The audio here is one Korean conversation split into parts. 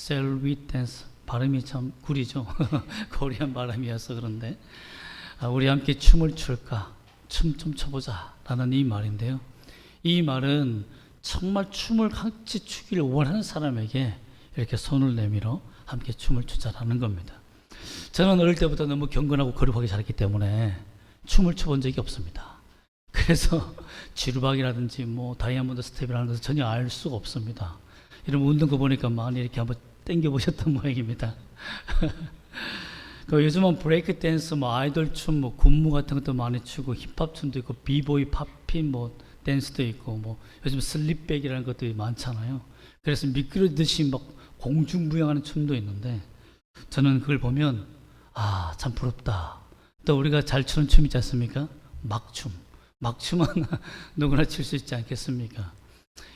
Shall we dance? 발음이 참 구리죠. 코리안 발음이어서 그런데 우리 함께 춤을 출까? 춤 좀 춰보자 라는 이 말인데요. 이 말은 정말 춤을 같이 추기를 원하는 사람에게 이렇게 손을 내밀어 함께 춤을 추자라는 겁니다. 저는 어릴 때부터 너무 경건하고 거룩하게 자랐기 때문에 춤을 춰본 적이 없습니다. 그래서 지루박이라든지 뭐 다이아몬드 스텝이라는 것을 전혀 알 수가 없습니다. 이런 운동 거 보니까 많이 이렇게 한번 땡겨보셨던 모양입니다. 요즘은 브레이크 댄스, 뭐 아이돌 춤, 뭐 군무 같은 것도 많이 추고 힙합 춤도 있고 비보이, 팝핀, 뭐 댄스도 있고 뭐 요즘 슬립백이라는 것들이 많잖아요. 그래서 미끄러지듯이 막 공중부양하는 춤도 있는데 저는 그걸 보면 참 부럽다. 또 우리가 잘 추는 춤 있지 않습니까? 막춤. 막춤은 누구나 출 수 있지 않겠습니까?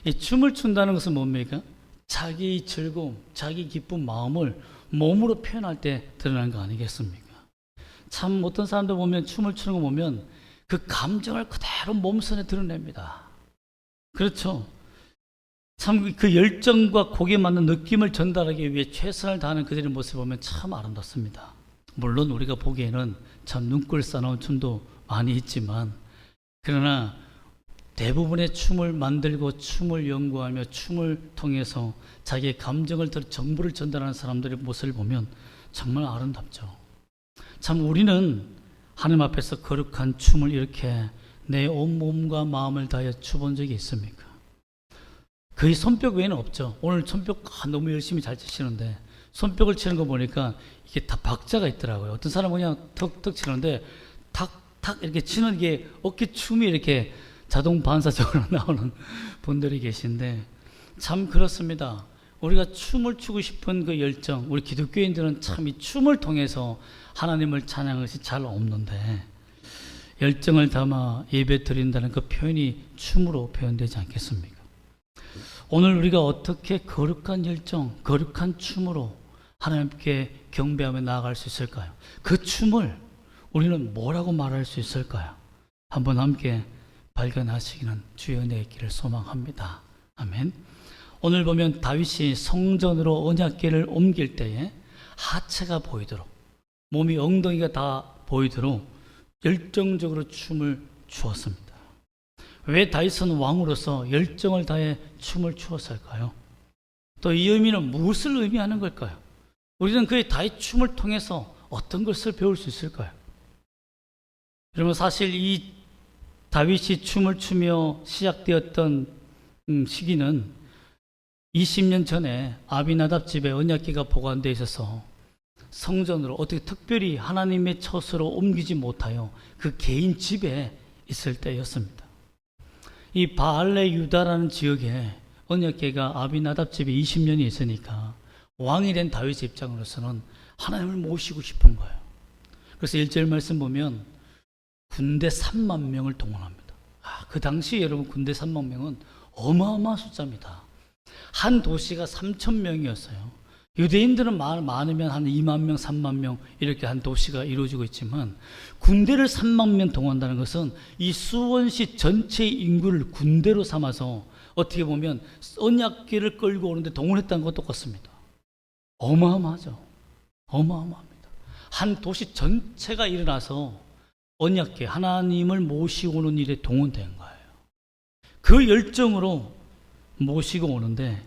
이 춤을 춘다는 것은 뭡니까? 자기 즐거움, 자기 기쁜 마음을 몸으로 표현할 때 드러나는 거 아니겠습니까? 참 어떤 사람들 보면 춤을 추는 거 보면 그 감정을 그대로 몸선에 드러냅니다. 그렇죠? 참 그 열정과 곡에 맞는 느낌을 전달하기 위해 최선을 다하는 그들의 모습을 보면 참 아름답습니다. 물론 우리가 보기에는 참 눈꼴 싸나운 춤도 많이 있지만 그러나 대부분의 춤을 만들고 춤을 연구하며 춤을 통해서 자기의 감정을 정보를 전달하는 사람들의 모습을 보면 정말 아름답죠. 참 우리는 하나님 앞에서 거룩한 춤을 이렇게 내 온몸과 마음을 다하여 춰본 적이 있습니까? 거의 손뼉 외에는 없죠. 오늘 손뼉 너무 열심히 잘 치시는데 손뼉을 치는 거 보니까 이게 다 박자가 있더라고요. 어떤 사람은 그냥 턱턱 치는데 탁탁 이렇게 치는 게 어깨 춤이 이렇게 자동 반사적으로 나오는 분들이 계신데 참 그렇습니다. 우리가 춤을 추고 싶은 그 열정, 우리 기독교인들은 참 이 춤을 통해서 하나님을 찬양하는 것이 잘 없는데 열정을 담아 예배 드린다는 그 표현이 춤으로 표현되지 않겠습니까? 오늘 우리가 어떻게 거룩한 열정, 거룩한 춤으로 하나님께 경배하며 나아갈 수 있을까요? 그 춤을 우리는 뭐라고 말할 수 있을까요? 한번 함께 발견하시기는 주의 은혜의 길을 소망합니다. 아멘. 오늘 보면 다윗이 성전으로 언약궤를 옮길 때에 하체가 보이도록 몸이 엉덩이가 다 보이도록 열정적으로 춤을 추었습니다. 왜 다윗은 왕으로서 열정을 다해 춤을 추었을까요? 또 이 의미는 무엇을 의미하는 걸까요? 우리는 그의 다윗 춤을 통해서 어떤 것을 배울 수 있을까요? 여러분 사실 이 다윗이 춤을 추며 시작되었던 시기는 20년 전에 아비나답 집에 언약궤가 보관되어 있어서 성전으로 어떻게 특별히 하나님의 처소로 옮기지 못하여 그 개인 집에 있을 때였습니다. 이 바알레 유다라는 지역에 언약궤가 아비나답 집에 20년이 있으니까 왕이 된 다윗의 입장으로서는 하나님을 모시고 싶은 거예요. 그래서 1절 말씀 보면 군대 3만 명을 동원합니다. 그 당시 여러분 군대 3만 명은 어마어마한 숫자입니다. 한 도시가 3천 명이었어요. 유대인들은 많으면 한 2만 명, 3만 명 이렇게 한 도시가 이루어지고 있지만 군대를 3만 명 동원한다는 것은 이 수원시 전체의 인구를 군대로 삼아서 어떻게 보면 언약궤를 끌고 오는데 동원했다는 것과 똑같습니다. 어마어마하죠. 어마어마합니다. 한 도시 전체가 일어나서 언약궤 하나님을 모시고 오는 일에 동원된 거예요. 그 열정으로 모시고 오는데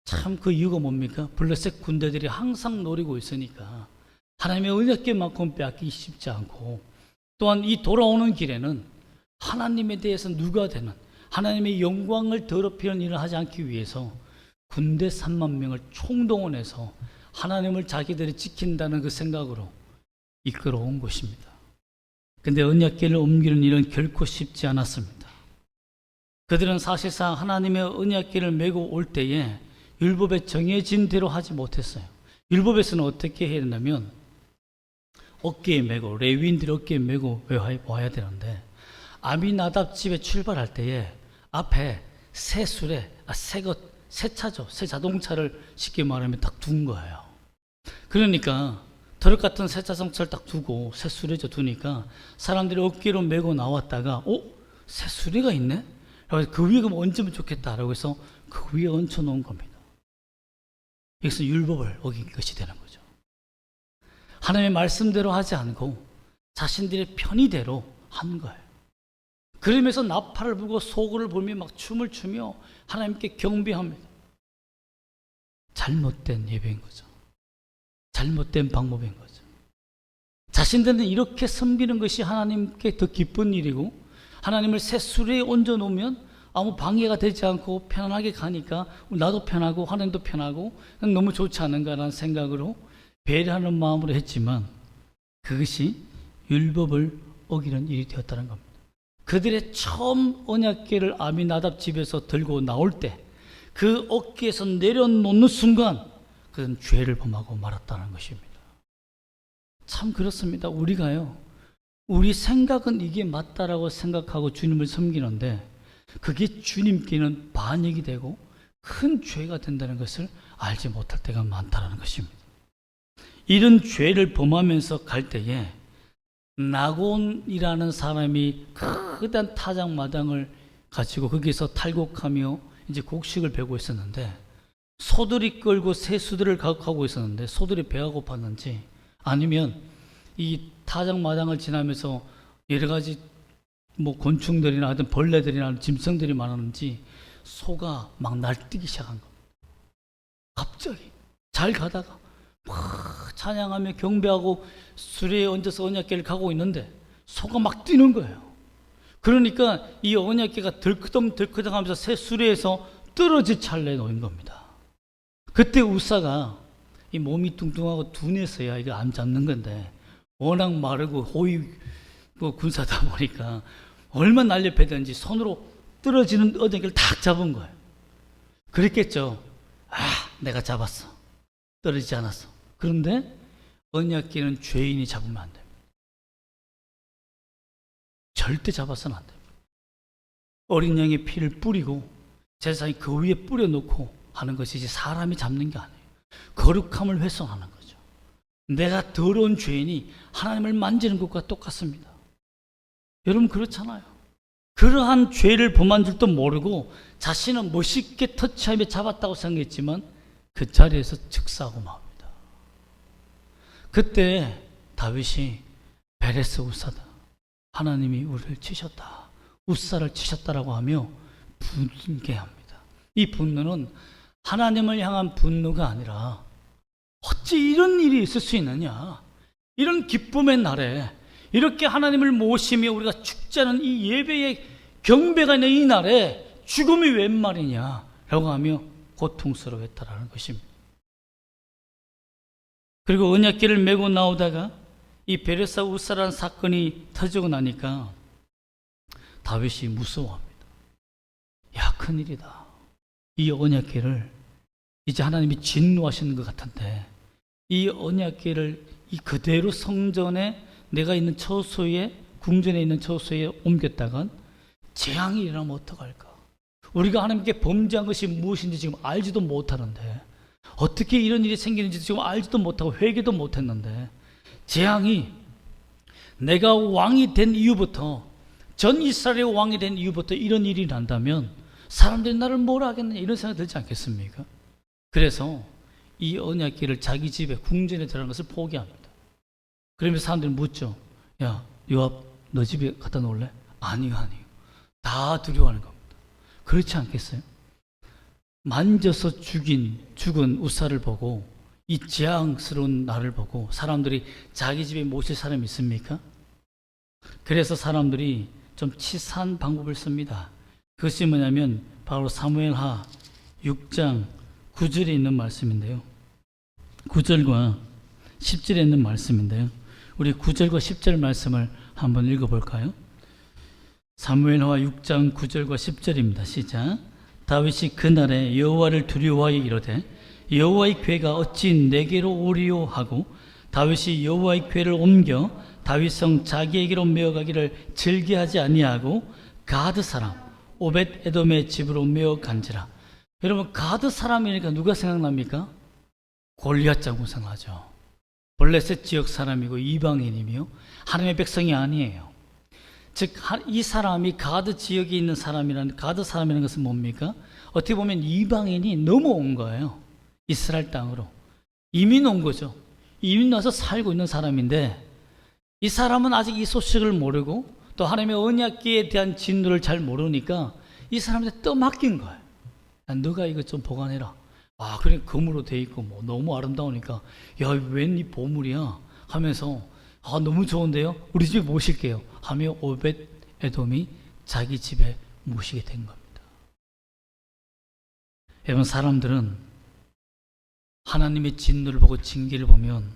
참 그 이유가 뭡니까? 블레셋 군대들이 항상 노리고 있으니까 하나님의 언약궤만큼 빼앗기기 쉽지 않고 또한 이 돌아오는 길에는 하나님에 대해서 누가 되는 하나님의 영광을 더럽히는 일을 하지 않기 위해서 군대 3만 명을 총동원해서 하나님을 자기들이 지킨다는 그 생각으로 이끌어온 것입니다. 근데 언약궤를 옮기는 일은 결코 쉽지 않았습니다. 그들은 사실상 하나님의 언약궤를 메고 올 때에 율법에 정해진 대로 하지 못했어요. 율법에서는 어떻게 해야 되냐면 어깨에 메고 레위인들이 어깨에 메고 와야 되는데 아비나답 집에 출발할 때에 앞에 새 수레, 새 차죠. 새 자동차를 쉽게 말하면 딱 둔 거예요. 그러니까 트럭 같은 새 자동차를 딱 두고 새 수레죠 두니까 사람들이 어깨로 메고 나왔다가 새 수레가 있네? 그래서 그 위에 그럼 얹으면 좋겠다라고 해서 그 위에 얹혀 놓은 겁니다. 여기서 율법을 어긴 것이 되는 거죠. 하나님의 말씀대로 하지 않고 자신들의 편의대로 한 거예요. 그러면서 나팔을 불고 소고를 불며 막 춤을 추며 하나님께 경배합니다. 잘못된 예배인 거죠. 잘못된 방법인 거죠. 자신들은 이렇게 섬기는 것이 하나님께 더 기쁜 일이고, 하나님을 새 수레에 얹어 놓으면 아무 방해가 되지 않고 편안하게 가니까 나도 편하고 하나님도 편하고 너무 좋지 않은가라는 생각으로 배려하는 마음으로 했지만, 그것이 율법을 어기는 일이 되었다는 겁니다. 그들의 처음 언약궤를 아미나답 집에서 들고 나올 때 그 어깨에서 내려놓는 순간 그는 죄를 범하고 말았다는 것입니다. 참 그렇습니다. 우리가요, 우리 생각은 이게 맞다라고 생각하고 주님을 섬기는데 그게 주님께는 반역이 되고 큰 죄가 된다는 것을 알지 못할 때가 많다는 것입니다. 이런 죄를 범하면서 갈 때에 나곤이라는 사람이 크단 타작마당을 가지고 거기서 탈곡하며 이제 곡식을 베고 있었는데, 소들이 끌고 새수들을 가득하고 있었는데 소들이 배가 고팠는지 아니면 이 타작마당을 지나면서 여러 가지 뭐 곤충들이나 하여튼 벌레들이나 짐승들이 많았는지 소가 막 날뛰기 시작한 겁니다. 갑자기 잘 가다가 막 찬양하며 경배하고 수레에 얹어서 언약궤를 가고 있는데 소가 막 뛰는 거예요. 그러니까 이 언약궤가 덜크덩 하면서 새 수레에서 떨어질 찰나에 놓인 겁니다. 그때 우사가 이 몸이 뚱뚱하고 둔해서야 이거 안 잡는 건데 워낙 마르고 호위 군사다 보니까 얼마나 날렵했든지 손으로 떨어지는 언약궤를 탁 잡은 거예요. 그랬겠죠. 내가 잡았어. 떨어지지 않았어. 그런데 언약궤는 죄인이 잡으면 안 됩니다. 절대 잡아서는 안 됩니다. 어린 양의 피를 뿌리고 제사장이 그 위에 뿌려놓고 하는 것이 이제 사람이 잡는 게 아니에요. 거룩함을 훼손하는 거죠. 내가 더러운 죄인이 하나님을 만지는 것과 똑같습니다. 여러분 그렇잖아요. 그러한 죄를 범한 줄도 모르고 자신은 멋있게 터치하며 잡았다고 생각했지만 그 자리에서 즉사하고 맙니다. 그때 다윗이 베레스 우사다, 하나님이 우리를 치셨다, 우사를 치셨다라고 하며 분개합니다. 이 분노는 하나님을 향한 분노가 아니라 어찌 이런 일이 있을 수 있느냐, 이런 기쁨의 날에 이렇게 하나님을 모시며 우리가 축제하는 이 예배의 경배가 있는 이 날에 죽음이 웬 말이냐라고 하며 고통스러워했다라는 것입니다. 그리고 언약궤를 메고 나오다가 이 베레사 우사라는 사건이 터지고 나니까 다윗이 무서워합니다. 야, 큰일이다. 이 언약궤를 이제 하나님이 진노하시는 것 같은데 이 언약궤를 이 그대로 성전에 내가 있는 처소에, 궁전에 있는 처소에 옮겼다간 재앙이 일어나면 어떡할까? 우리가 하나님께 범죄한 것이 무엇인지 지금 알지도 못하는데, 어떻게 이런 일이 생기는지 지금 알지도 못하고 회개도 못했는데, 재앙이 내가 왕이 된 이후부터, 전 이스라엘의 왕이 된 이후부터 이런 일이 난다면 사람들이 나를 뭐라 하겠느냐, 이런 생각이 들지 않겠습니까? 그래서 이 언약궤를 자기 집에 궁전에 들어가는 것을 포기합니다. 그러면서 사람들이 묻죠. 야, 요압 너 집에 갖다 놓을래? 아니요. 다 두려워하는 겁니다. 그렇지 않겠어요? 만져서 죽은 우사를 보고, 이 재앙스러운 나를 보고 사람들이 자기 집에 모실 사람이 있습니까? 그래서 사람들이 좀 치사한 방법을 씁니다. 그것이 뭐냐면 바로 사무엘하 6장 9절에 있는 말씀인데요. 9절과 10절에 있는 말씀인데요. 우리 9절과 10절 말씀을 한번 읽어볼까요? 사무엘하 6장 9절과 10절입니다. 시작. 다윗이 그날에 여호와를 두려워하여 이르되 여호와의 궤가 어찌 내게로 오리요 하고, 다윗이 여호와의 궤를 옮겨 다윗성 자기에게로 메어가기를 즐겨하지 아니하고 가드 사람 오벳 에돔의 집으로 메어간지라. 여러분, 가드 사람이니까 누가 생각납니까? 골리앗 장군 생각하죠. 블레셋 지역 사람이고 이방인이며 하나님의 백성이 아니에요. 즉 이 사람이 가드 지역에 있는 사람이라는, 가드 사람이라는 것은 뭡니까? 어떻게 보면 이방인이 넘어온 거예요. 이스라엘 땅으로 이민 온 거죠. 이민 와서 살고 있는 사람인데 이 사람은 아직 이 소식을 모르고 또 하나님의 언약궤에 대한 진도를 잘 모르니까 이 사람한테 떠맡긴 거예요. 너가 이거 좀 보관해라. 아, 그래 금으로 돼 있고 뭐 너무 아름다우니까 야, 웬 이 보물이야 하면서 아, 너무 좋은데요. 우리 집에 모실게요 하며 오벳 에돔이 자기 집에 모시게 된 겁니다. 여러분, 사람들은 하나님의 진노를 보고 징계를 보면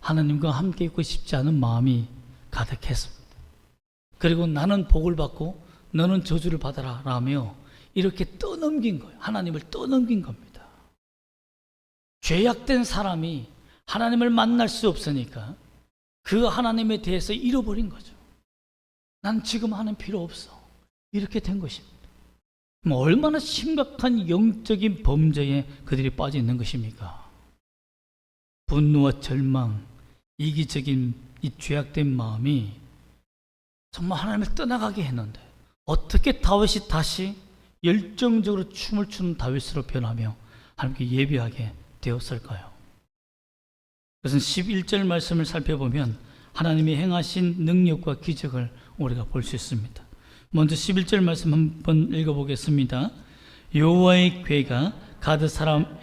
하나님과 함께 있고 싶지 않은 마음이 가득했습니다. 그리고 나는 복을 받고 너는 저주를 받아라 라며 이렇게 떠넘긴 거예요. 하나님을 떠넘긴 겁니다. 죄악된 사람이 하나님을 만날 수 없으니까 그 하나님에 대해서 잃어버린 거죠. 난 지금 하나님 필요 없어. 이렇게 된 것입니다. 얼마나 심각한 영적인 범죄에 그들이 빠져 있는 것입니까? 분노와 절망, 이기적인 이 죄악된 마음이 정말 하나님을 떠나가게 했는데 어떻게 다윗이 다시 열정적으로 춤을 추는 다윗으로 변하며 하나님께 예배하게 되었을까요? 그것은 11절 말씀을 살펴보면 하나님이 행하신 능력과 기적을 우리가 볼 수 있습니다. 먼저 11절 말씀 한번 읽어보겠습니다. 여호와의 궤가 가드 사람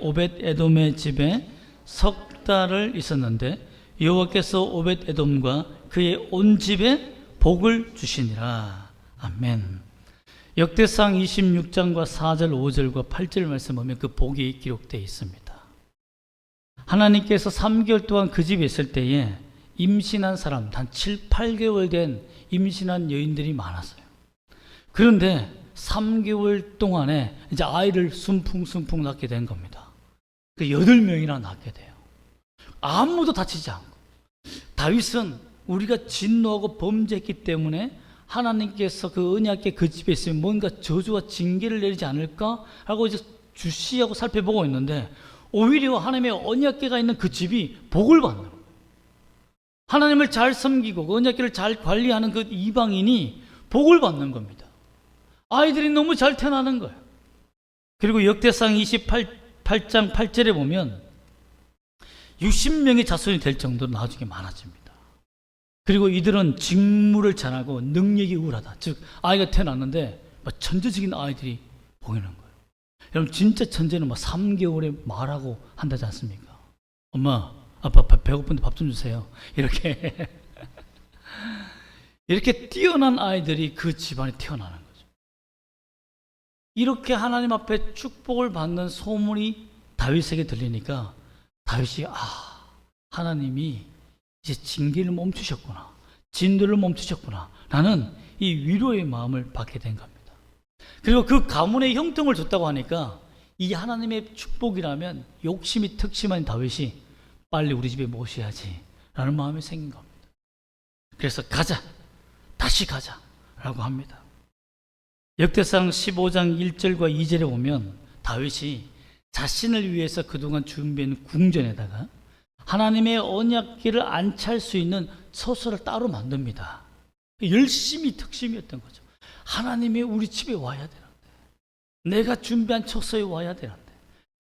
오벳 에돔의 집에 석 달을 있었는데 여호와께서 오벳 에돔과 그의 온 집에 복을 주시니라. 아멘. 역대상 26장과 4절, 5절과 8절 말씀 보면 그 복이 기록되어 있습니다. 하나님께서 3개월 동안 그 집에 있을 때에 임신한 사람, 한 7, 8개월 된 임신한 여인들이 많았어요. 그런데 3개월 동안에 이제 아이를 순풍순풍 낳게 된 겁니다. 그 8명이나 낳게 돼요. 아무도 다치지 않고. 다윗은 우리가 진노하고 범죄했기 때문에 하나님께서 그 언약궤 그 집에 있으면 뭔가 저주와 징계를 내리지 않을까 하고 이제 주시하고 살펴보고 있는데 오히려 하나님의 언약궤가 있는 그 집이 복을 받는 거예요. 하나님을 잘 섬기고 그 언약궤를 잘 관리하는 그 이방인이 복을 받는 겁니다. 아이들이 너무 잘 태어나는 거예요. 그리고 역대상 28장 8절에 보면 60명의 자손이 될 정도로 나중에 많아집니다. 그리고 이들은 직무를 잘하고 능력이 우월하다. 즉 아이가 태어났는데 천재적인 아이들이 보이는 거예요. 여러분, 진짜 천재는 3개월에 말하고 한다지 않습니까? 엄마, 아빠 배고픈데 밥 좀 주세요. 이렇게 이렇게 뛰어난 아이들이 그 집안에 태어나는 거죠. 이렇게 하나님 앞에 축복을 받는 소문이 다윗에게 들리니까 다윗이 하나님이 이제 징계를 멈추셨구나, 진도를 멈추셨구나, 나는 이 위로의 마음을 받게 된 겁니다. 그리고 그 가문의 형통을 줬다고 하니까 이 하나님의 축복이라면 욕심이 특심한 다윗이 빨리 우리 집에 모셔야지 라는 마음이 생긴 겁니다. 그래서 가자, 다시 가자 라고 합니다. 역대상 15장 1절과 2절에 보면 다윗이 자신을 위해서 그동안 준비한 궁전에다가 하나님의 언약궤를 안치할 수 있는 처소를 따로 만듭니다. 열심히 특심이었던 거죠. 하나님이 우리 집에 와야 되는데, 내가 준비한 처소에 와야 되는데,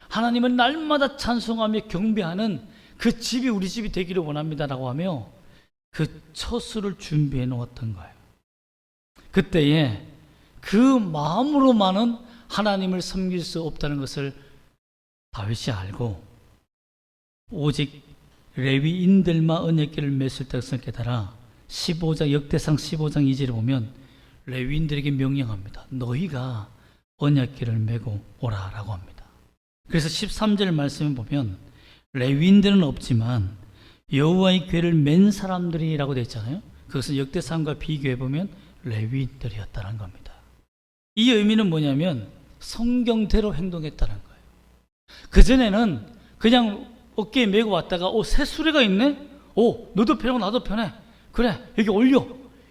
하나님을 날마다 찬송하며 경배하는 그 집이 우리 집이 되기를 원합니다라고 하며 그 처소를 준비해 놓았던 거예요. 그때에 그 마음으로만은 하나님을 섬길 수 없다는 것을 다윗이 알고 오직 레위인들만 언약궤를 맸을 것을 깨달아 15장 역대상 15장 2절에 보면 레위인들에게 명령합니다. 너희가 언약궤를 메고 오라라고 합니다. 그래서 13절 말씀을 보면 레위인들은 없지만 여호와의 궤를 맨 사람들이라고 되어 있잖아요. 그것은 역대상과 비교해 보면 레위인들이었다는 겁니다. 이 의미는 뭐냐면 성경대로 행동했다는 거예요. 그전에는 그냥 어깨에 메고 왔다가 새 수레가 있네? 너도 편하고 나도 편해. 그래, 여기 올려.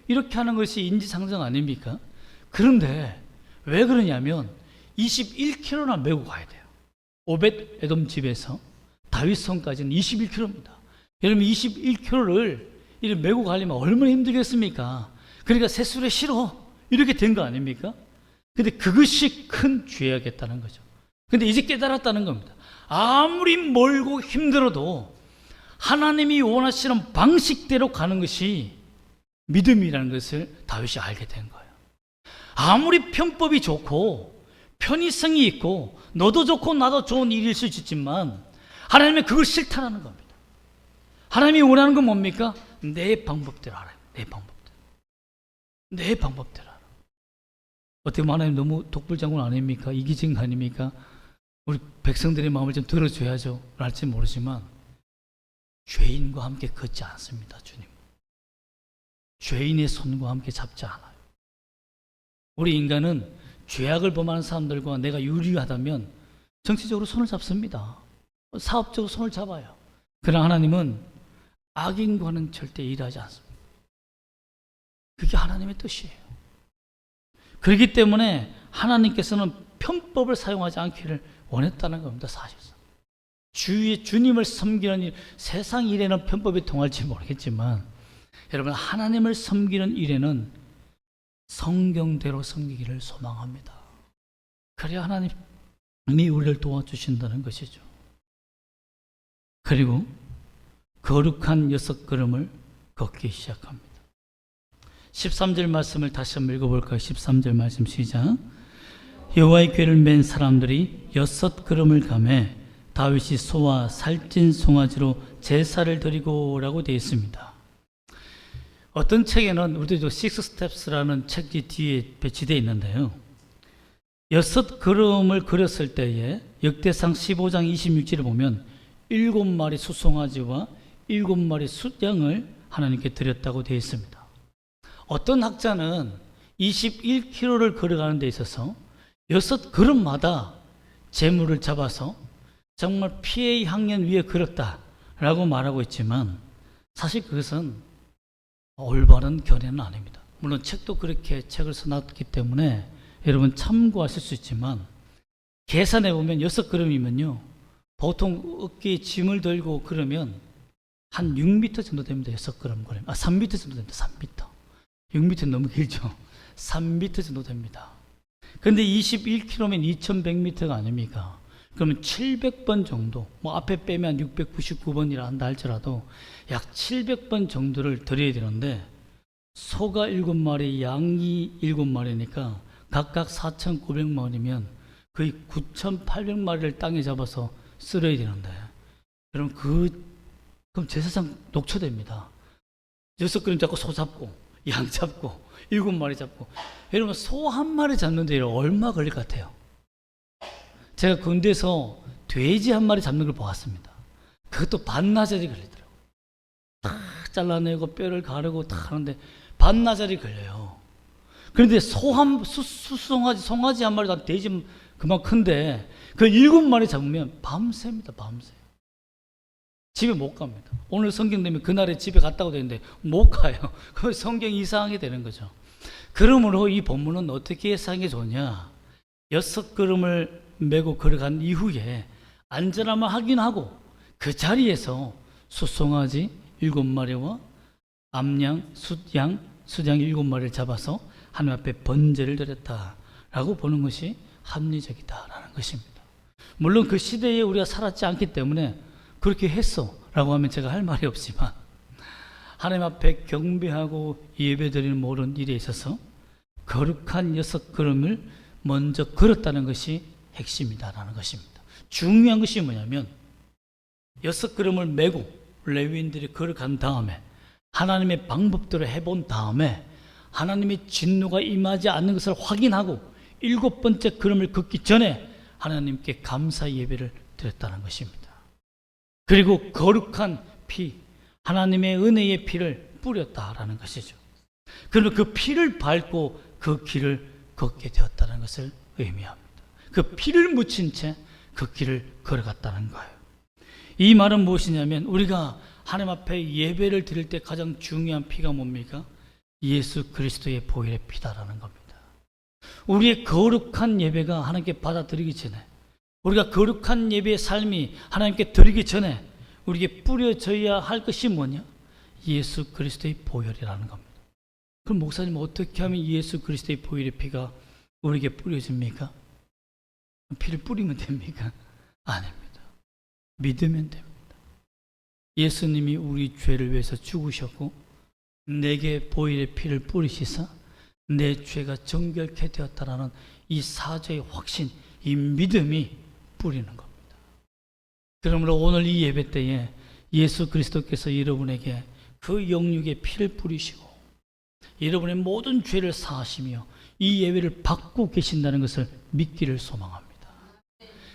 이렇게 하는 것이 인지상정 아닙니까? 그런데 왜 그러냐면 21km나 메고 가야 돼요. 오벳 에돔 집에서 다윗 성까지는 21km입니다. 여러분, 21km를 이렇게 메고 가려면 얼마나 힘들겠습니까? 그러니까 새 수레 싫어. 이렇게 된 거 아닙니까? 근데 그것이 큰 죄악이었다는 거죠. 근데 이제 깨달았다는 겁니다. 아무리 멀고 힘들어도 하나님이 원하시는 방식대로 가는 것이 믿음이라는 것을 다윗이 알게 된 거예요. 아무리 편법이 좋고 편의성이 있고 너도 좋고 나도 좋은 일일 수 있지만 하나님은 그걸 싫다라는 겁니다. 하나님이 원하는 건 뭡니까? 내 방법대로 알아요. 내 방법대로. 내 방법대로 알아. 어떻게 보면 하나님 너무 독불장군 아닙니까? 이기적인 거 아닙니까? 우리 백성들의 마음을 좀 들어줘야죠. 할지 모르지만 죄인과 함께 걷지 않습니다. 주님. 죄인의 손과 함께 잡지 않아요. 우리 인간은 죄악을 범하는 사람들과 내가 유리하다면 정치적으로 손을 잡습니다. 사업적으로 손을 잡아요. 그러나 하나님은 악인과는 절대 일하지 않습니다. 그게 하나님의 뜻이에요. 그렇기 때문에 하나님께서는 편법을 사용하지 않기를 원했다는 겁니다. 사실상 주님을 섬기는 일, 세상 일에는 편법이 통할지 모르겠지만 여러분, 하나님을 섬기는 일에는 성경대로 섬기기를 소망합니다. 그래야 하나님이 우리를 도와주신다는 것이죠. 그리고 거룩한 6걸음을 걷기 시작합니다. 13절 말씀을 다시 한번 읽어볼까요? 13절 말씀 시작. 여호와의 궤를 맨 사람들이 6걸음을 가매 다윗이 소와 살찐 송아지로 제사를 드리고 라고 되어 있습니다. 어떤 책에는 우리도 Six Steps라는 책이 뒤에 배치되어 있는데요. 6걸음을 걸었을 때에 역대상 15장 26절에 보면 7마리 숫송아지와 7마리 숫양을 하나님께 드렸다고 되어 있습니다. 어떤 학자는 21km를 걸어가는 데 있어서 6걸음마다 제물을 잡아서 정말 피의 향연 위에 걸었다라고 말하고 있지만 사실 그것은 올바른 견해는 아닙니다. 물론 책도 그렇게 책을 써놨기 때문에 여러분 참고하실 수 있지만 계산해 보면 6걸음이면요 보통 어깨에 짐을 들고 그러면 한 6m 정도 됩니다. 6걸음 걸으면 3m 정도 됩니다. 3m 6m 너무 길죠. 3m 정도 됩니다. 근데 21km면 2100m가 아닙니까? 그러면 700번 정도, 뭐 앞에 빼면 699번이라 한다 할지라도 약 700번 정도를 드려야 되는데 소가 7마리, 양이 7마리니까 각각 4,900마리면 거의 9,800마리를 땅에 잡아서 쓸어야 되는데 그럼 제사장 녹초됩니다. 6걸음 잡고 소 잡고 양 잡고 7마리 잡고 여러분 소 한 마리 잡는데 얼마 걸릴 것 같아요? 제가 군대에서 돼지 한 마리 잡는 걸 보았습니다. 그것도 반나절이 걸리더라고요. 다 잘라내고 뼈를 가르고 다 하는데 반나절이 걸려요. 그런데 송아지 한 마리 다 돼지 그만 큰데 그 7마리 잡으면 밤새입니다. 밤새. 집에 못 갑니다. 오늘 성경 되면 그날에 집에 갔다고 되는데 못 가요. 그럼 성경이 이상하게 되는 거죠. 그러므로 이 본문은 어떻게 해석하는 게 좋냐? 6걸음을 메고 걸어간 이후에 안전함을 확인하고 그 자리에서 숫송아지 7마리와 암양, 숫양 7마리를 잡아서 하나님 앞에 번제를 드렸다라고 보는 것이 합리적이다라는 것입니다. 물론 그 시대에 우리가 살았지 않기 때문에 그렇게 했어 라고 하면 제가 할 말이 없지만 하나님 앞에 경배하고 예배드리는 모든 일에 있어서 거룩한 6걸음을 먼저 걸었다는 것이 핵심이다라는 것입니다. 중요한 것이 뭐냐면 6걸음을 메고 레위인들이 걸어간 다음에 하나님의 방법대로 해본 다음에 하나님의 진노가 임하지 않는 것을 확인하고 7번째 걸음을 걷기 전에 하나님께 감사 예배를 드렸다는 것입니다. 그리고 거룩한 피, 하나님의 은혜의 피를 뿌렸다라는 것이죠. 그러면 그 피를 밟고 그 길을 걷게 되었다는 것을 의미합니다. 그 피를 묻힌 채 그 길을 걸어갔다는 거예요. 이 말은 무엇이냐면 우리가 하나님 앞에 예배를 드릴 때 가장 중요한 피가 뭡니까? 예수 그리스도의 보혈의 피다라는 겁니다. 우리의 거룩한 예배가 하나님께 받아들이기 전에 우리가 거룩한 예배의 삶이 하나님께 드리기 전에 우리에게 뿌려져야 할 것이 뭐냐? 예수 그리스도의 보혈이라는 겁니다. 그럼 목사님 어떻게 하면 예수 그리스도의 보혈의 피가 우리에게 뿌려집니까? 피를 뿌리면 됩니까? 아닙니다. 믿으면 됩니다. 예수님이 우리 죄를 위해서 죽으셨고 내게 보혈의 피를 뿌리시사 내 죄가 정결케 되었다라는 이 사죄의 확신, 이 믿음이 뿌리는 겁니다. 그러므로 오늘 이 예배 때에 예수 그리스도께서 여러분에게 그 영육의 피를 뿌리시고 여러분의 모든 죄를 사하시며 이 예배를 받고 계신다는 것을 믿기를 소망합니다.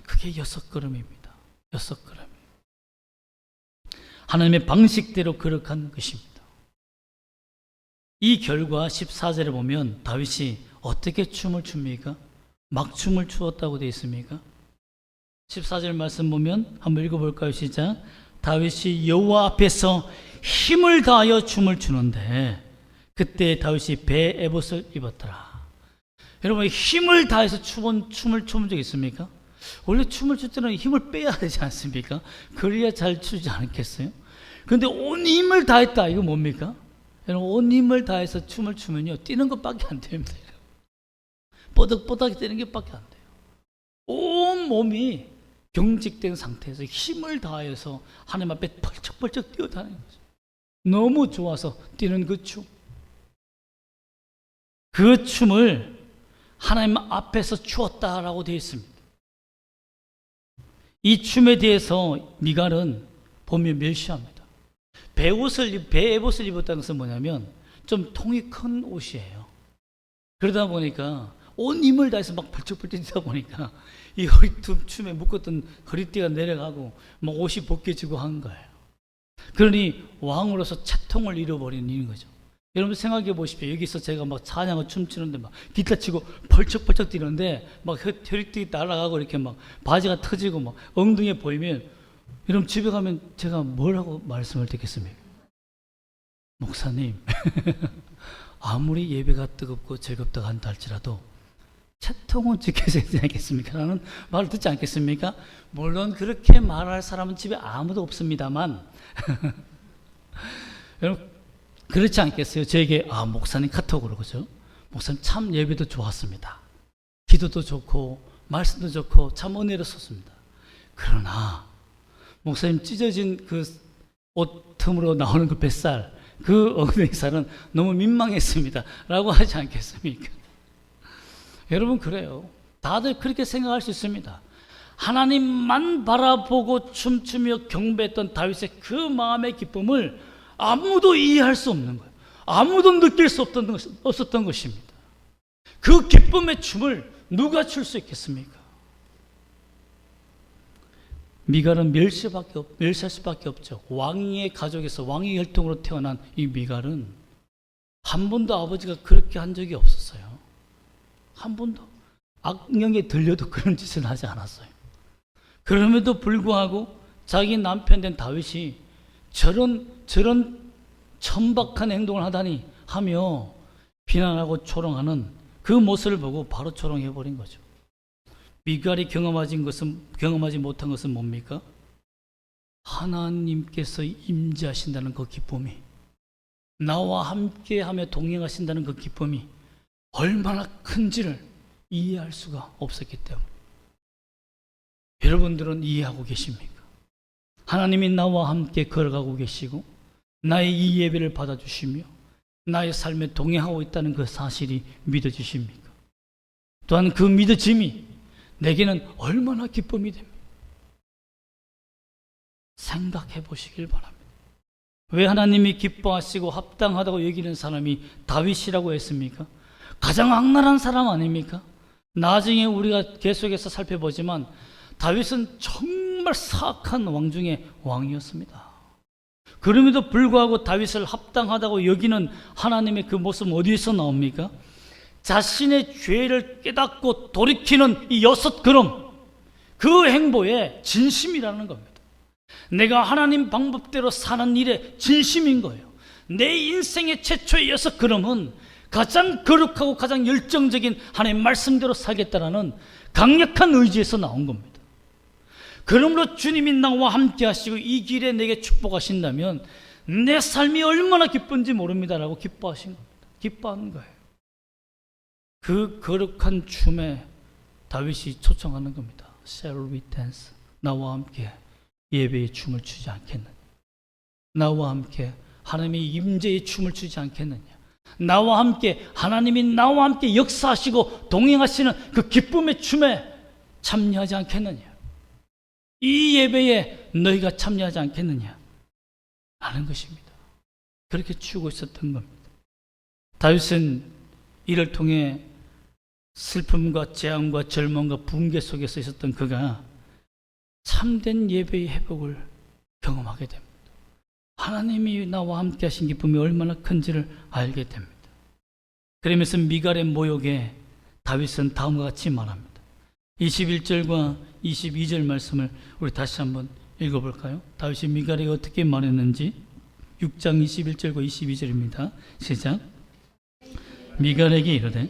그게 6걸음입니다. 6걸음. 하나님의 방식대로 거룩한 것입니다. 이 결과 14절에 보면 다윗이 어떻게 춤을 춥니까? 막 춤을 추었다고 되어 있습니까? 14절 말씀 보면 한번 읽어볼까요? 시작. 다윗이 여호와 앞에서 힘을 다하여 춤을 추는데 그때 다윗이 배 에봇을 입었더라. 여러분, 힘을 다해서 춤을 춘 적 있습니까? 원래 춤을 출 때는 힘을 빼야 되지 않습니까? 그래야 잘 추지 않겠어요? 그런데 온 힘을 다했다. 이거 뭡니까? 여러분, 온 힘을 다해서 춤을 추면요, 뛰는 것밖에 안 됩니다. 뽀득뽀득 뛰는 것밖에 안 돼요. 온 몸이 경직된 상태에서 힘을 다해서 하나님 앞에 펄쩍펄쩍 뛰어다니는 거죠. 너무 좋아서 뛰는 그 춤. 그 춤을 하나님 앞에서 추었다라고 되어 있습니다. 이 춤에 대해서 미갈은 보면 멸시합니다. 배 에봇을 입었다는 것은 뭐냐면 좀 통이 큰 옷이에요. 그러다 보니까 온 힘을 다해서 막 벌쩍벌쩍 뛰다 보니까 이 춤에 묶었던 허리띠가 내려가고 막 옷이 벗겨지고 한 거예요. 그러니 왕으로서 채통을 잃어버리는 거죠. 여러분 생각해 보십시오. 여기서 제가 막 찬양을 춤추는데 막 기타 치고 벌쩍벌쩍 뛰는데 막 허리띠 날아가고 이렇게 막 바지가 터지고 막 엉덩이에 보이면 여러분 집에 가면 제가 뭐라고 말씀을 드리겠습니까? 목사님, 아무리 예배가 뜨겁고 즐겁다고 한다 할지라도 채통은 지켜야 되지 않겠습니까? 라는 말을 듣지 않겠습니까? 물론 그렇게 말할 사람은 집에 아무도 없습니다만 여러분 그렇지 않겠어요? 저에게 목사님 카톡으로 그죠? 목사님 참 예배도 좋았습니다. 기도도 좋고 말씀도 좋고 참 은혜로웠습니다. 그러나 목사님 찢어진 그 옷 틈으로 나오는 그 뱃살, 그 엉덩이살은 너무 민망했습니다. 라고 하지 않겠습니까? 여러분 그래요. 다들 그렇게 생각할 수 있습니다. 하나님만 바라보고 춤추며 경배했던 다윗의 그 마음의 기쁨을 아무도 이해할 수 없는 거예요. 아무도 느낄 수 없었던 것입니다. 그 기쁨의 춤을 누가 출 수 있겠습니까? 미갈은 멸시할 수밖에 없죠. 왕의 가족에서 왕의 혈통으로 태어난 이 미갈은 한 번도 아버지가 그렇게 한 적이 없었어요. 한 번도. 악령에 들려도 그런 짓을 하지 않았어요. 그럼에도 불구하고 자기 남편 된 다윗이 저런 천박한 행동을 하며 비난하고 조롱하는 그 모습을 보고 바로 조롱해버린 거죠. 미갈이 경험하지 못한 것은 뭡니까? 하나님께서 임재하신다는 그 기쁨이, 나와 함께하며 동행하신다는 그 기쁨이 얼마나 큰지를 이해할 수가 없었기 때문에. 여러분들은 이해하고 계십니까? 하나님이 나와 함께 걸어가고 계시고 나의 이 예배를 받아주시며 나의 삶에 동행하고 있다는 그 사실이 믿어지십니까? 또한 그 믿어짐이 내게는 얼마나 기쁨이 됩니까? 생각해 보시길 바랍니다. 왜 하나님이 기뻐하시고 합당하다고 여기는 사람이 다윗이라고 했습니까? 가장 악랄한 사람 아닙니까? 나중에 우리가 계속해서 살펴보지만 다윗은 정말 사악한 왕 중에 왕이었습니다. 그럼에도 불구하고 다윗을 합당하다고 여기는 하나님의 그 모습은 어디에서 나옵니까? 자신의 죄를 깨닫고 돌이키는 이 6걸음, 그 행보에 진심이라는 겁니다. 내가 하나님 방법대로 사는 일에 진심인 거예요. 내 인생의 최초의 6걸음은 가장 거룩하고 가장 열정적인 하나님의 말씀대로 살겠다라는 강력한 의지에서 나온 겁니다. 그러므로 주님이 나와 함께 하시고 이 길에 내게 축복하신다면 내 삶이 얼마나 기쁜지 모릅니다라고 기뻐하신 겁니다. 기뻐하는 거예요. 그 거룩한 춤에 다윗이 초청하는 겁니다. Shall we dance? 나와 함께 예배의 춤을 추지 않겠느냐? 나와 함께 하나님의 임재의 춤을 추지 않겠느냐? 나와 함께 하나님이 나와 함께 역사하시고 동행하시는 그 기쁨의 춤에 참여하지 않겠느냐? 이 예배에 너희가 참여하지 않겠느냐? 하는 것입니다. 그렇게 추고 있었던 겁니다. 다윗은 이를 통해 슬픔과 재앙과 절망과 붕괴 속에서 있었던 그가 참된 예배의 회복을 경험하게 됩니다. 하나님이 나와 함께 하신 기쁨이 얼마나 큰지를 알게 됩니다. 그러면서 미갈의 모욕에 다윗은 다음과 같이 말합니다. 21절과 22절 말씀을 우리 다시 한번 읽어볼까요? 다윗이 미갈에게 어떻게 말했는지 6장 21절과 22절입니다. 시작. 미갈에게 이르되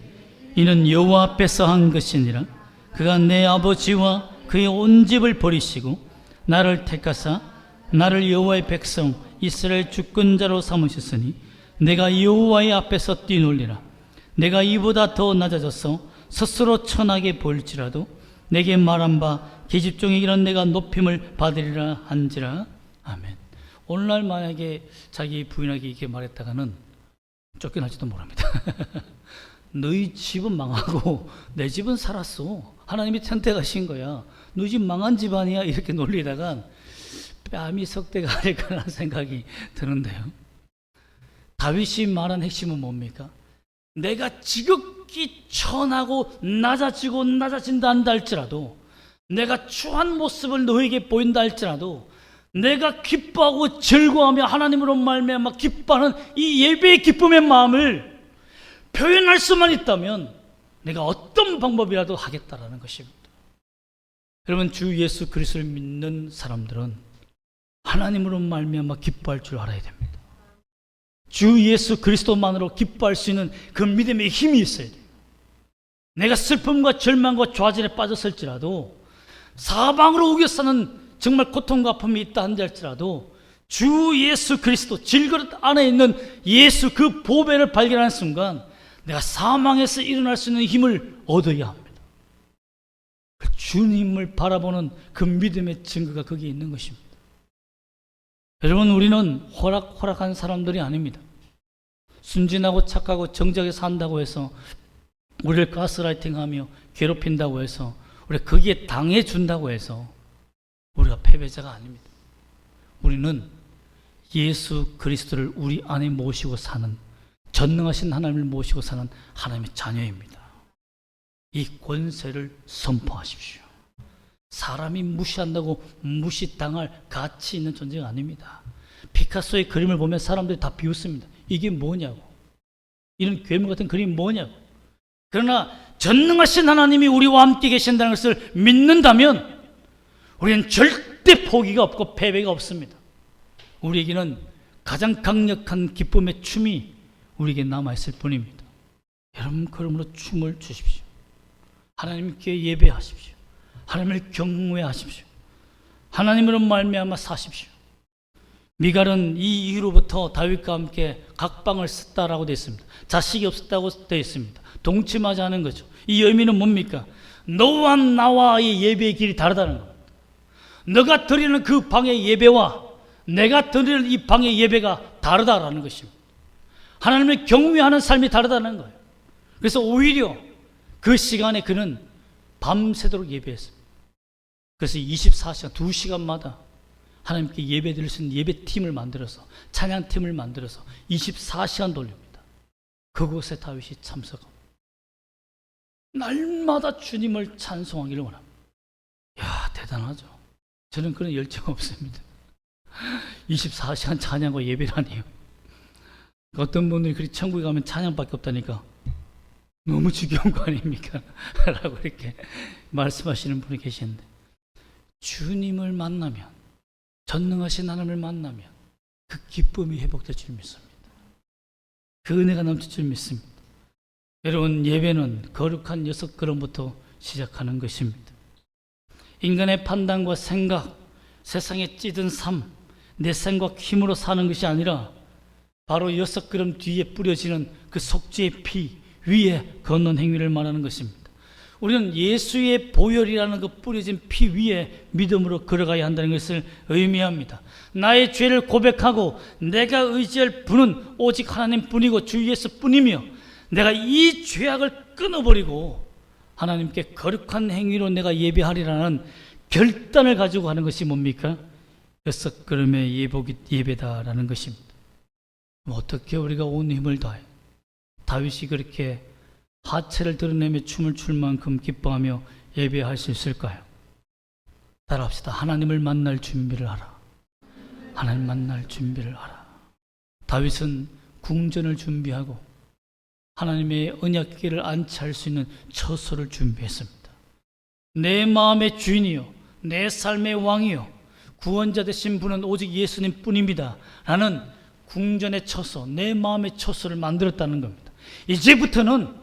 이는 여호와 앞에서 한 것이니라. 그가 내 아버지와 그의 온 집을 버리시고 나를 택하사 나를 여호와의 백성 이스라엘 주권자로 삼으셨으니 내가 여호와의 앞에서 뛰놀리라. 내가 이보다 더 낮아져서 스스로 천하게 보일지라도 내게 말한 바 계집종의 이런 내가 높임을 받으리라 한지라. 아멘. 오늘날 만약에 자기 부인에게 이렇게 말했다가는 쫓겨날지도 모릅니다. 너희 집은 망하고 내 집은 살았어. 하나님이 선택하신 거야. 너희 집 망한 집안이야. 이렇게 놀리다가 뺨이 석대가 아닐까라는 생각이 드는데요. 다윗이 말한 핵심은 뭡니까? 내가 지극히 천하고 낮아진다 한다 할지라도, 내가 추한 모습을 너에게 보인다 할지라도, 내가 기뻐하고 즐거워하며 하나님으로 말미암아 기뻐하는 이 예배의 기쁨의 마음을 표현할 수만 있다면 내가 어떤 방법이라도 하겠다라는 것입니다. 여러분, 주 예수 그리스도를 믿는 사람들은 하나님으로 말미암아 기뻐할 줄 알아야 됩니다. 주 예수 그리스도만으로 기뻐할 수 있는 그 믿음의 힘이 있어야 돼요. 내가 슬픔과 절망과 좌절에 빠졌을지라도, 사방으로 우겨싸는 정말 고통과 아픔이 있다 한들지라도 주 예수 그리스도 질그릇 안에 있는 예수 그 보배를 발견하는 순간 내가 사망에서 일어날 수 있는 힘을 얻어야 합니다. 주님을 바라보는 그 믿음의 증거가 거기에 있는 것입니다. 여러분, 우리는 호락호락한 사람들이 아닙니다. 순진하고 착하고 정직하게 산다고 해서 우리를 가스라이팅하며 괴롭힌다고 해서 우리가 거기에 당해준다고 해서 우리가 패배자가 아닙니다. 우리는 예수 그리스도를 우리 안에 모시고 사는, 전능하신 하나님을 모시고 사는 하나님의 자녀입니다. 이 권세를 선포하십시오. 사람이 무시한다고 무시당할 가치 있는 존재가 아닙니다. 피카소의 그림을 보면 사람들이 다 비웃습니다. 이게 뭐냐고, 이런 괴물 같은 그림이 뭐냐고. 그러나 전능하신 하나님이 우리와 함께 계신다는 것을 믿는다면 우리는 절대 포기가 없고 패배가 없습니다. 우리에게는 가장 강력한 기쁨의 춤이 우리에게 남아있을 뿐입니다. 여러분, 그러므로 춤을 추십시오. 하나님께 예배하십시오. 하나님을 경외하십시오. 하나님으로 말미암아 사십시오. 미갈은 이 이후로부터 다윗과 함께 각방을 썼다라고 되어 있습니다. 자식이 없었다고 되어 있습니다. 동침하지 않은 거죠. 이 의미는 뭡니까? 너와 나와의 예배의 길이 다르다는 겁니다. 너가 드리는 그 방의 예배와 내가 드리는 이 방의 예배가 다르다라는 것입니다. 하나님을 경외하는 삶이 다르다는 거예요. 그래서 오히려 그 시간에 그는 밤새도록 예배했습니다. 그래서 24시간, 2시간마다 하나님께 예배 드릴 수 있는 예배팀을 만들어서, 찬양팀을 만들어서 24시간 돌립니다. 그곳에 다윗이 참석합니다. 날마다 주님을 찬송하기를 원합니다. 이야, 대단하죠. 저는 그런 열정 없습니다. 24시간 찬양과 예배라니요. 어떤 분들이 그리 천국에 가면 찬양밖에 없다니까 너무 지겨운 거 아닙니까? 라고 이렇게 말씀하시는 분이 계시는데, 주님을 만나면, 전능하신 하나님을 만나면 그 기쁨이 회복될 줄 믿습니다. 그 은혜가 넘칠 줄 믿습니다. 여러분, 예배는 거룩한 6걸음부터 시작하는 것입니다. 인간의 판단과 생각, 세상에 찌든 삶, 내 생각 힘으로 사는 것이 아니라 바로 6걸음 뒤에 뿌려지는 그 속죄의 피 위에 걷는 행위를 말하는 것입니다. 우리는 예수의 보혈이라는 그 뿌려진 피 위에 믿음으로 걸어가야 한다는 것을 의미합니다. 나의 죄를 고백하고 내가 의지할 분은 오직 하나님뿐이고 주 예수뿐이며 내가 이 죄악을 끊어버리고 하나님께 거룩한 행위로 내가 예배하리라는 결단을 가지고 하는 것이 뭡니까? 여섯 걸음의 예배다라는 것입니다. 어떻게 우리가 온 힘을 다해 다윗이 그렇게 하체를 드러내며 춤을 출 만큼 기뻐하며 예배할 수 있을까요? 따라합시다. 하나님을 만날 준비를 하라. 하나님 만날 준비를 하라. 다윗은 궁전을 준비하고 하나님의 언약궤를 안치할 수 있는 처소를 준비했습니다. 내 마음의 주인이요 내 삶의 왕이요 구원자 되신 분은 오직 예수님 뿐입니다 라는 궁전의 처소, 내 마음의 처소를 만들었다는 겁니다. 이제부터는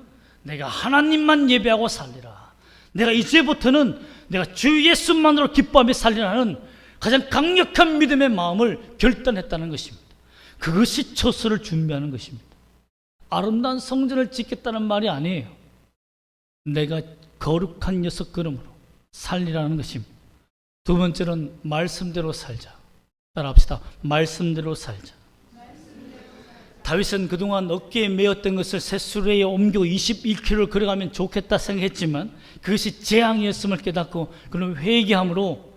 내가 하나님만 예배하고 살리라. 내가 이제부터는 내가 주 예수만으로 기뻐하며 살리라는 가장 강력한 믿음의 마음을 결단했다는 것입니다. 그것이 처소를 준비하는 것입니다. 아름다운 성전을 짓겠다는 말이 아니에요. 내가 거룩한 여섯 걸음으로 살리라는 것입니다. 두 번째는 말씀대로 살자. 따라합시다. 말씀대로 살자. 다윗은 그동안 어깨에 메었던 것을 셋수레에 옮겨 21km를 걸어가면 좋겠다 생각했지만 그것이 재앙이었음을 깨닫고 그는 회개함으로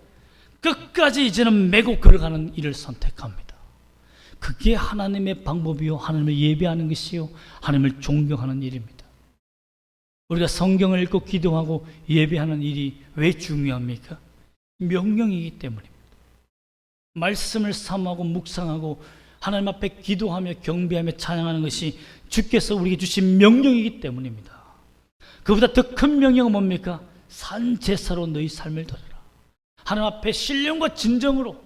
끝까지 이제는 메고 걸어가는 일을 선택합니다. 그게 하나님의 방법이요 하나님을 예배하는 것이요 하나님을 존경하는 일입니다. 우리가 성경을 읽고 기도하고 예배하는 일이 왜 중요합니까? 명령이기 때문입니다. 말씀을 삼하고 묵상하고 하나님 앞에 기도하며 경배하며 찬양하는 것이 주께서 우리에게 주신 명령이기 때문입니다. 그보다 더 큰 명령은 뭡니까? 산제사로 너희 삶을 드려라. 하나님 앞에 신령과 진정으로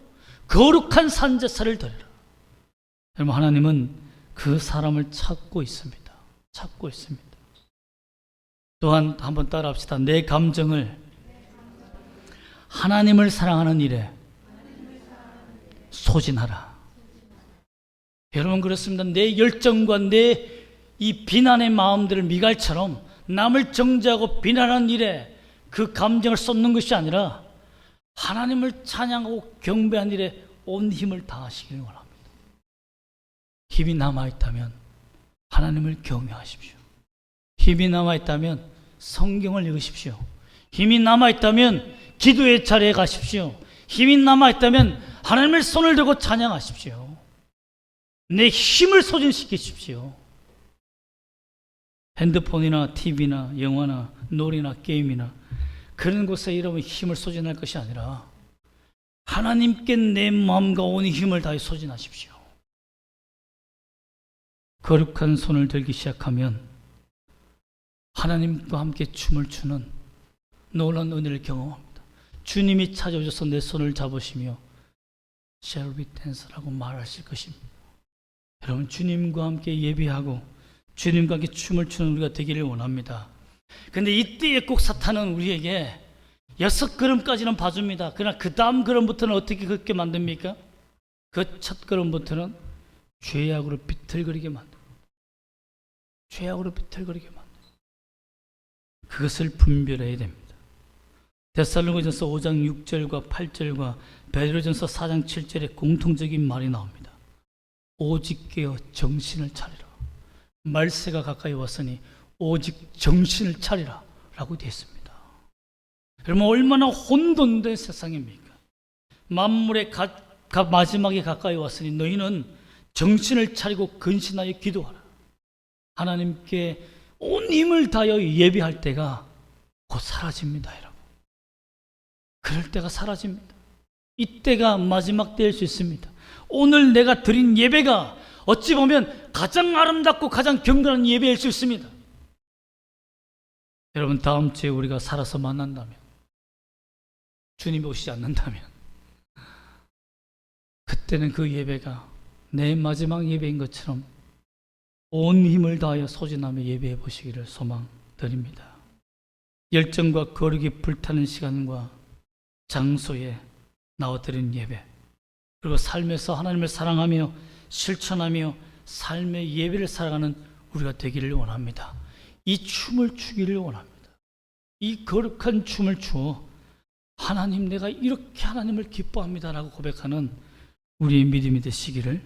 거룩한 산제사를 드려라. 여러분, 하나님은 그 사람을 찾고 있습니다. 찾고 있습니다. 또한 한번 따라합시다. 내 감정을 하나님을 사랑하는 일에 소진하라. 여러분, 그렇습니다. 내 열정과 내 이 비난의 마음들을 미갈처럼 남을 정죄하고 비난하는 일에 그 감정을 쏟는 것이 아니라 하나님을 찬양하고 경배하는 일에 온 힘을 다하시길 원합니다. 힘이 남아있다면 하나님을 경외하십시오. 힘이 남아있다면 성경을 읽으십시오. 힘이 남아있다면 기도의 자리에 가십시오. 힘이 남아있다면 하나님의 손을 들고 찬양하십시오. 내 힘을 소진시키십시오. 핸드폰이나 TV나 영화나 노래나 게임이나 그런 곳에 여러분 힘을 소진할 것이 아니라 하나님께 내 마음과 온 힘을 다해 소진하십시오. 거룩한 손을 들기 시작하면 하나님과 함께 춤을 추는 놀라운 은혜를 경험합니다. 주님이 찾아오셔서 내 손을 잡으시며 Shall we dance라고 말하실 것입니다. 여러분, 주님과 함께 예배하고 주님과 함께 춤을 추는 우리가 되기를 원합니다. 그런데 이때에 꼭 사탄은 우리에게 6걸음까지는 봐줍니다. 그러나 그 다음 걸음부터는 어떻게 그렇게 만듭니까? 그 첫 걸음부터는 죄악으로 비틀거리게 만듭니다. 죄악으로 비틀거리게 만듭니다. 그것을 분별해야 됩니다. 데살로니가전서 5장 6절과 8절과 베드로전서 4장 7절에 공통적인 말이 나옵니다. 오직 깨어 정신을 차리라. 말세가 가까이 왔으니 오직 정신을 차리라 라고 되어 있습니다. 여러분, 얼마나 혼돈된 세상입니까? 만물의 마지막에 가까이 왔으니 너희는 정신을 차리고 근신하여 기도하라. 하나님께 온 힘을 다하여 예배할 때가 곧 사라집니다. 여러분, 그럴 때가 사라집니다. 이때가 마지막 때일 수 있습니다. 오늘 내가 드린 예배가 어찌 보면 가장 아름답고 가장 경건한 예배일 수 있습니다. 여러분, 다음 주에 우리가 살아서 만난다면, 주님이 오시지 않는다면, 그때는 그 예배가 내 마지막 예배인 것처럼 온 힘을 다하여 소진하며 예배해 보시기를 소망드립니다. 열정과 거룩이 불타는 시간과 장소에 나와드린 예배, 그리고 삶에서 하나님을 사랑하며 실천하며 삶의 예배를 살아가는 우리가 되기를 원합니다. 이 춤을 추기를 원합니다. 이 거룩한 춤을 추어 하나님, 내가 이렇게 하나님을 기뻐합니다라고 고백하는 우리의 믿음이 되시기를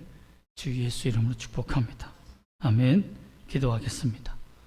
주 예수 이름으로 축복합니다. 아멘. 기도하겠습니다.